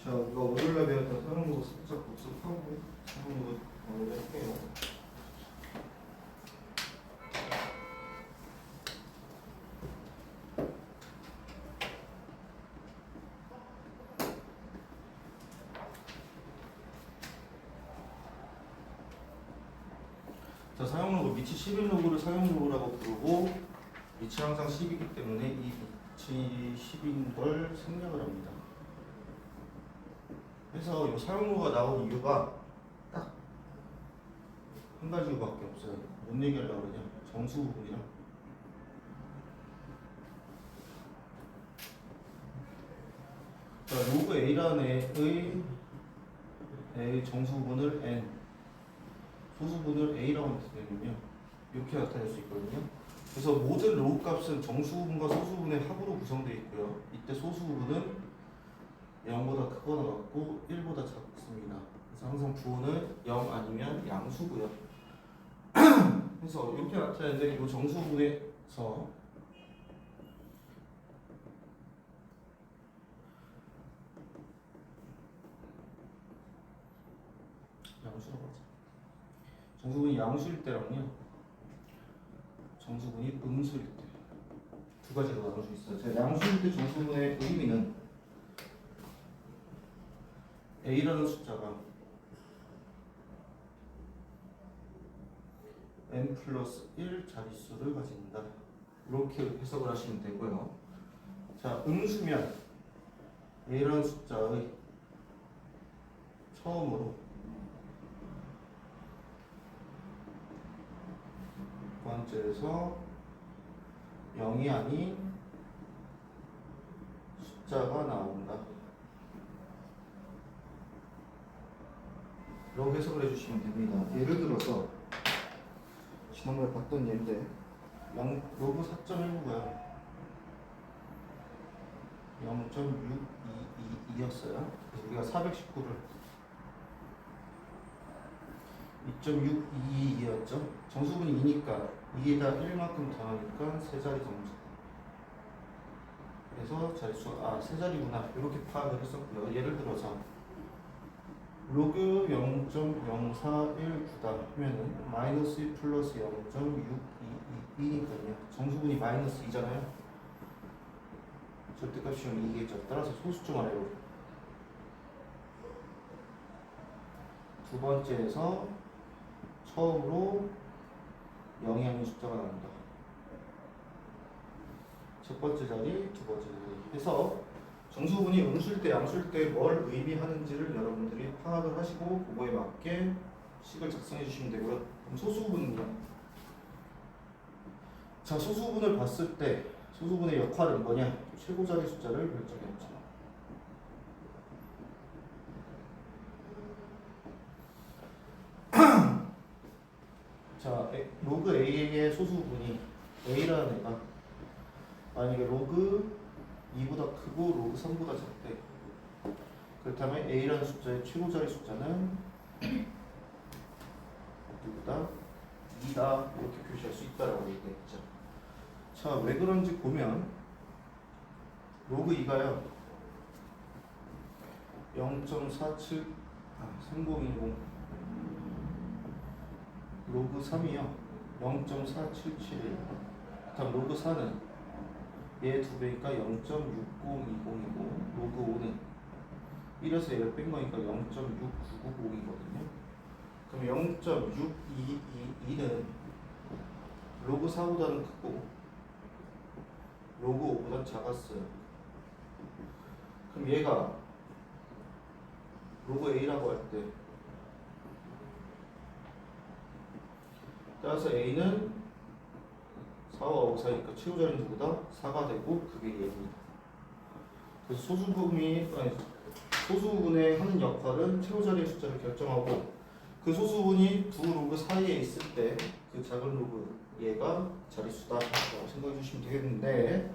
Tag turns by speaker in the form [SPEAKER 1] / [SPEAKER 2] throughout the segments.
[SPEAKER 1] 자, 우리가 월요일에 배웠던 사용로그 살짝 복습하고 사용로그 마무리할게요. 자, 사용로그 밑이 11로그를 사용로그라고 부르고 밑이 항상 10이기 때문에 이 밑이 10인 걸 생략을 합니다. 그래서 이 사용로가 나온 이유가 딱 한 가지밖에 없어요. 뭔 얘기하려고 그러냐? 정수 부분이랑. 자, 로그 A라는 애의 정수 부분을 N, 소수 부분을 A라고 되면요 이렇게 나타낼 수 있거든요. 그래서 모든 로그 값은 정수 부분과 소수 부분의 합으로 구성되어 있고요. 이때 소수 부분은 0보다 크거나 같고 1보다 작습니다. 그래서 항상 부호는 0 아니면 양수고요. 그래서 이렇게 나타내는데 이 정수 부분에서 양수라고 하죠. 정수분이 양수일 때랑요, 정수분이 음수일 때 두 가지로 나눌 수 있어요. 자, 양수일 때 정수분의 의미는 A라는 숫자가 n 플러스 1 자릿수를 가진다. 이렇게 해석을 하시면 되고요. 자, 음수면 A라는 숫자의 처음으로 두 번째에서 0이 아닌 숫자가 나온다. 이렇게 해석을 해주시면 됩니다. 예를 들어서 지난번에 봤던 예인데 로그 4.19고요 0.622였어요. 그래서 우리가 419를 2.622였죠. 정수분이 2니까 2에다 1만큼 더하니까 세 자리 정수. 그래서 자릿수 세 자리구나 이렇게 파악을 했었고요. 예를 들어서 로그 0.0419다 하면은 마이너스 1 플러스 0.622니까요. 정수분이 마이너스 2잖아요. 절대값이 2겠죠. 따라서 소수점 아래로 두 번째에서 처음으로 0이 아닌 숫자가 나온다. 첫 번째 자리, 두 번째 자리 해서 정수분이 음수일 때, 양수일 때 뭘 의미하는지를 여러분들이 파악을 하시고 그거에 맞게 식을 작성해 주시면 되고요. 그럼 소수분은요? 자, 소수분을 봤을 때 소수분의 역할은 뭐냐? 최고 자리 숫자를 결정했죠. 자, 로그 A의 소수분이 A라는 애가 만약에 로그 2보다 크고 로그 3보다 작대. 그렇다면 A라는 숫자의 최고 자리 숫자는 누구다? 2다. 이렇게 표시할 수 있다라고 얘기했죠. 자, 왜 그런지 보면 로그 2가요 0.47 3010 로그 3이요 0.4771 다음 로그 4는 얘 2배니까 0.6020이고 로그 5는 1에서 얘를 뺀 거니까 0.6990이거든요. 그럼 0.622는 로그 4보다는 크고 로그 5보다 작았어요. 그럼 얘가 로그 A라고 할 때 따라서 A는 4와 5 사이니까 최고 자리는 누구다? 4가 되고 그게 얘입니다. 그래서 소수분의 하는 역할은 최고 자리의 숫자를 결정하고 그 소수분이 두 로그 사이에 있을 때 그 작은 로그 얘가 자릿수다 라고 생각해 주시면 되겠는데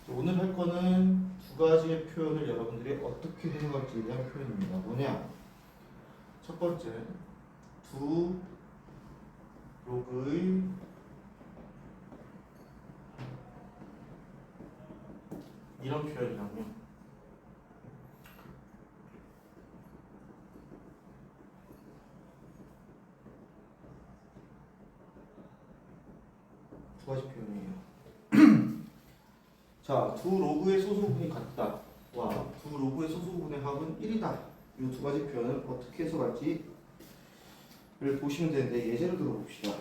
[SPEAKER 1] 오늘 할 거는 두 가지의 표현을 여러분들이 어떻게 해석할지에 대한 표현입니다. 뭐냐? 첫 번째, 두 로그의 이런 표현이랑요. 두 가지 표현이에요. 자, 두 로그의 소수분이 같다. 와, 두 로그의 소수분의 합은 1이다. 이 두 가지 표현을 어떻게 해석할지를 보시면 되는데 예제를 들어봅시다.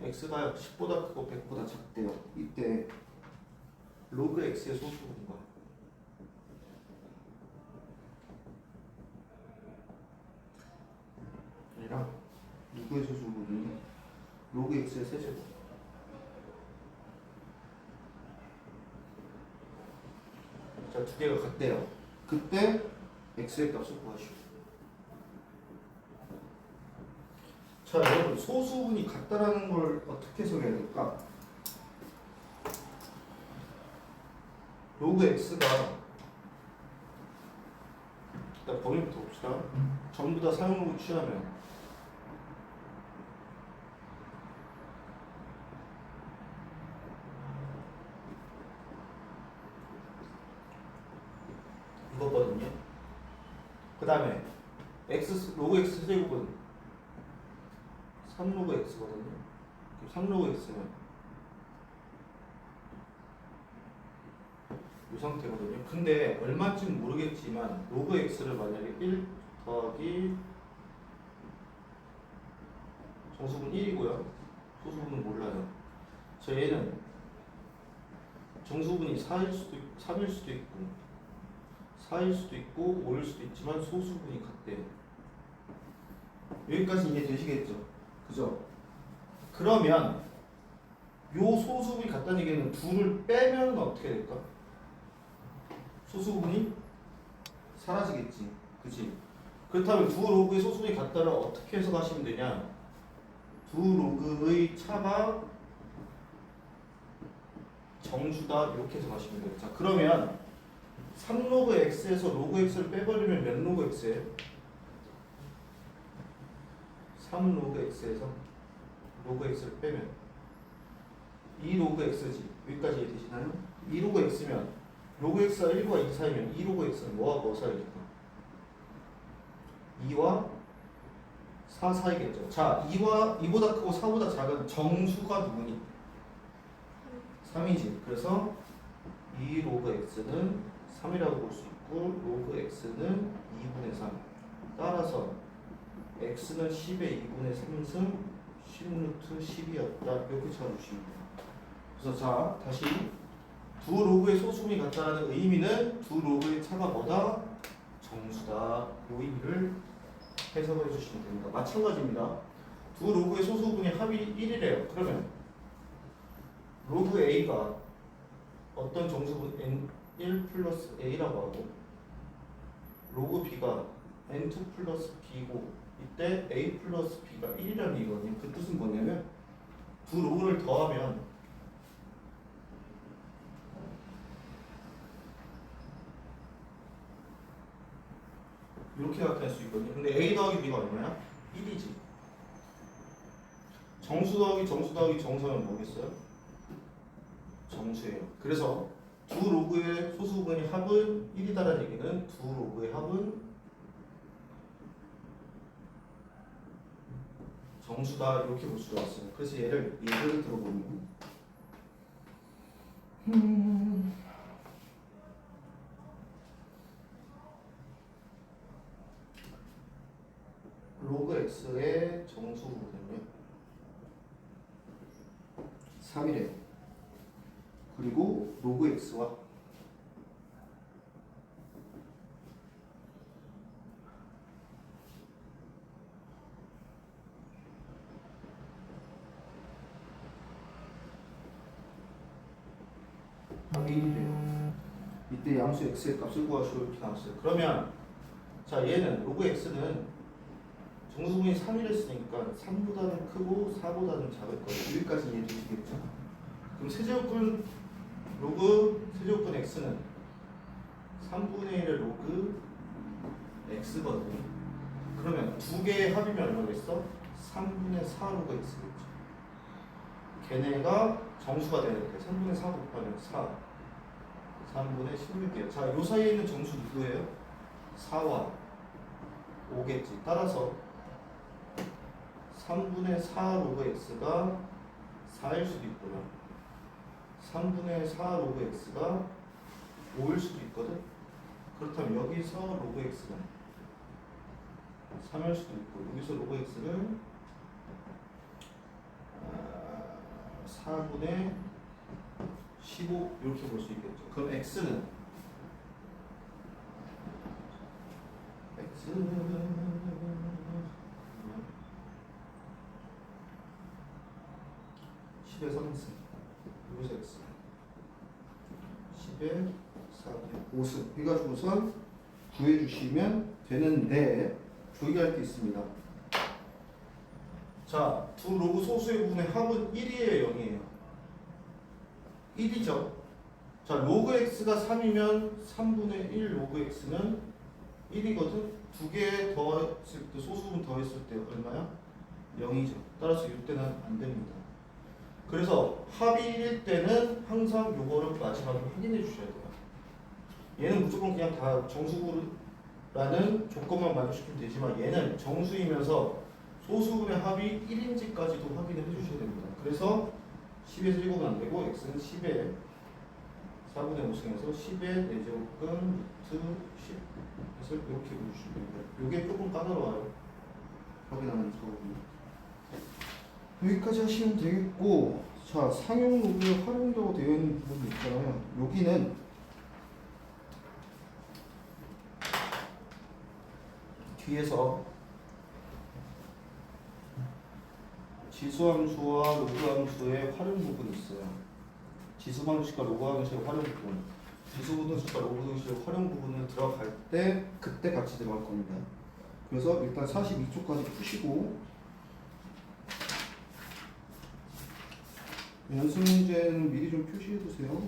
[SPEAKER 1] x가 10보다 크고 100보다 작대요. 이때 로그 x의 소수분과 아니라 누구의 소수분이 로그 x의 세제곱. 자, 두 개가 같대요. 그때 x의 값을 구하시오. 자, 여러분 소수분이 같다라는 걸 어떻게 해석해야 될까? 로그 x가 일단 범위부터 봅시다. 전부 다 사용로그 취하면 이거거든요. 그 다음에 로그 x 세제곱은 3로그 x거든요. 3로그 x는 이 상태거든요. 근데 얼마쯤 모르겠지만 로그 x를 만약에 1 더하기 정수분 1이고요. 소수분은 몰라요. 저 얘는 정수분이 4일 수도 있고 3일 수도 있고 4일 수도 있고 5일 수도 있지만 소수분이 같대요. 여기까지 이해되시겠죠? 그죠? 그러면 요 소수분이 같다는 얘기는 둘을 빼면 어떻게 될까? 소수분이 사라지겠지. 그치? 그렇다면 두 로그의 소수분이 같다를 어떻게 해석하시면 되냐? 두 로그의 차가 정수다 이렇게 해석하시면 돼요. 자, 그러면 3로그 x에서 로그 x를 빼버리면 몇 로그 x예요? 3로그 x에서 로그 x를 빼면 2로그 x지. 여기까지 이해되시나요? 2로그 x면 로그 x가 1과 2 사이면 2로그 x는 뭐와 뭐 사이일까? 2와 4 사이겠죠. 자, 2보다 크고 4보다 작은 정수가 누구니? 3이지. 그래서 2로그 x는 3이라고 볼 수 있고 로그 x는 2분의 3. 따라서 x는 10의 2분의 3승 10루트 10이었다. 이렇게 찾아주시면 돼요. 그래서 자, 다시 두 로그의 소수분이 같다는 의미는 두 로그의 차가 뭐다? 정수다. 이 의미를 해석을 해주시면 됩니다. 마찬가지입니다. 두 로그의 소수분이 합이 1이래요. 그러면 로그 a가 어떤 정수분 n1 플러스 a라고 하고 로그 b가 n2 플러스 b고 이때 a 플러스 b가 1이라는 얘기거든요. 그 뜻은 뭐냐면 두 로그를 더하면 이렇게 나타낼 수 있거든요. 근데 a 더하기 b가 얼마야? 1이지. 정수 더하기 정수 더하기 정수는 뭐겠어요? 정수예요. 그래서 두 로그의 소수분의 합은 1이다라는 얘기는 두 로그의 합은 정수다 이렇게 볼 수가 있어요. 그래서 예를 들어보면 로그 x의 정수분은요 3이래요. 그리고 로그 x와 합이 1이래요. 이때 양수 x의 값을 구하시오 이렇게 나왔어요. 그러면 자, 얘는 로그 x는 정수분이 3이랬으니까 3보다는 크고 4보다는 작을 거예요. 여기까지 이해되시겠죠? 그럼 세제곱분 로그 세제곱분 x는 3분의 1의 로그 x거든요. 그러면 두 개의 합이면 얼마겠어? 3분의 4 로그 x겠죠. 걔네가 정수가 되는데 3분의 4 곱하면 4 3분의 16이에요. 자, 요 사이에 있는 정수 누구예요? 4와 5겠지. 따라서 3분의 4 로그 x가 4일 수도 있고요. 3분의 4 로그 x가 5일 수도 있거든. 그렇다면 여기서 로그 x가 3일 수도 있고 여기서 로그 x를 4분의 15 이렇게 볼 수 있겠죠. 그럼 x는 10의 3승 여기서 x 10의 4분의 5승 해가지고선 구해주시면 되는데 조기할 게 있습니다. 자, 두 로그 소수의 부분의 합은 1이에요, 0이에요? 1이죠. 자, 로그 x가 3이면 3분의 1 로그 x는 1이거든. 두 개 더했을 때, 소수분 더했을 때 얼마야? 0이죠. 따라서 이때는 안 됩니다. 그래서 합이 1일 때는 항상 요거를 마지막으로 확인해 주셔야 돼요. 얘는 무조건 그냥 다 정수라는 조건만 만족시키면 되지만 얘는 정수이면서 소수분의 합이 1인지까지도 확인을 해주셔야 됩니다. 그래서 10에서 7은 안 되고 x는 10에 4분의 5승에서 10의 4제곱근 루트 10 해서 이렇게 보여주시면 됩니다. 이게 조금 까다로워요. 확인하는 거거든요. 여기까지 하시면 되겠고, 자, 상용 로그에 활용도가 되어 있는 부분이 있잖아요. 여기는 뒤에서 지수함수와 로그함수의 활용 부분이 있어요. 지수방식과 로그방식의 활용 부분, 지수분식과 로그방식의 활용 부분을 들어갈 때 그때 같이 들어갈 겁니다. 그래서 일단 42초까지 푸시고 연습 문제는 미리 좀 표시해 두세요.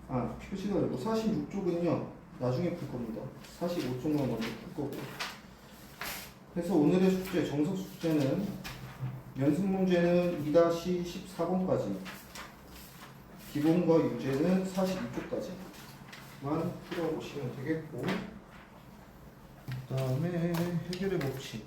[SPEAKER 1] 아, 표시가 아니고 46쪽은요 나중에 풀 겁니다. 45쪽만 먼저 풀 거고. 그래서 오늘의 숙제, 정석 숙제는 연습 문제는 2-14번까지, 기본과 유제는 42쪽까지만 풀어보시면 되겠고, 그 다음에 해결의 법칙.